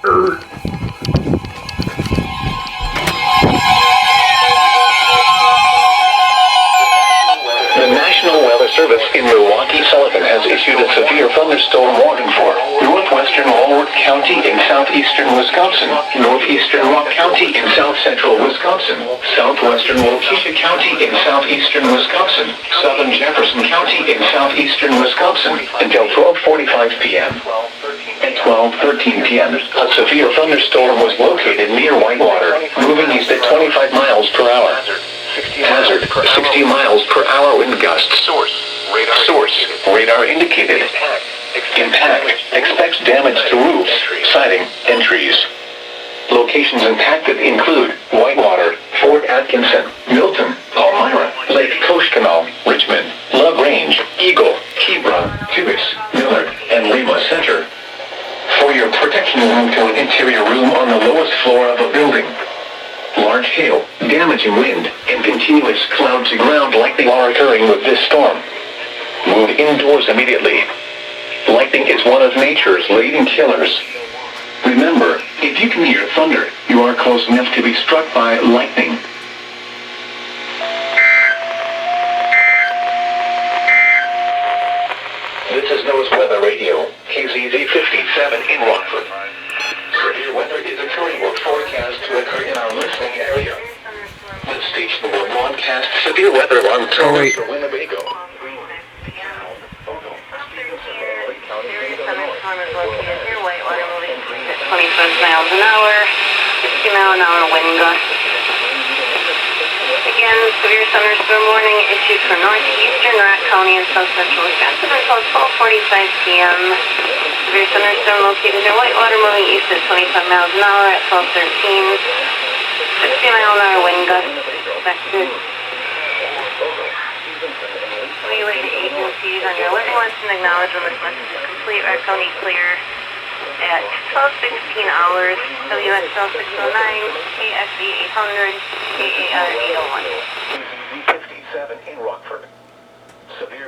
The National Weather Service in Milwaukee, Sullivan has issued a severe thunderstorm warning for northwestern Walworth County in southeastern Wisconsin, northeastern Rock County in south-central Wisconsin, southwestern Waukesha County in southeastern Wisconsin, southern Jefferson County in southeastern Wisconsin, until 12:45 p.m. At 12:13 p.m., a severe thunderstorm was located near Whitewater, moving east at 25 miles per hour. Hazard, 60 miles per hour wind gusts. Source, radar indicated. Impact, expects damage to roofs, siding, and trees. Locations impacted include Whitewater, Fort Atkinson, Milton, Palmyra, Lake Koshkonong, Richmond, LaGrange, Eagle, Hebron, Tibbetts, Millard, and Lima Center. For your protection, move to an interior room on the lowest floor of a building. Large hail, damaging wind, and continuous cloud-to-ground lightning are occurring with this storm. Move indoors immediately. Lightning is one of nature's leading killers. Remember, if you can hear thunder, you are close enough to be struck by lightning. This is Noaa's Weather Radio, KZZ 57 in Rockford. Severe weather is occurring or forecast to occur in our listening area. The station will broadcast severe weather alarm totals for Winnebago. Thunderstorm is located near Whitewater, moving at 25 miles an hour, 60-mile-an-hour wind gusts. Again, severe thunderstorm warning issued for northeastern Rock County and south-central Wisconsin until 12:45 p.m. Severe thunderstorm located near Whitewater, moving east at 25 miles an hour at 12:13. 60-mile-an-hour wind gusts expected. Relay to agencies on your weather list and acknowledge when this message is complete. Rock County clear at 12:16 hours. Wiwx 609, KXV 800, KAR 801. KZZ 57 in Rockford. Severe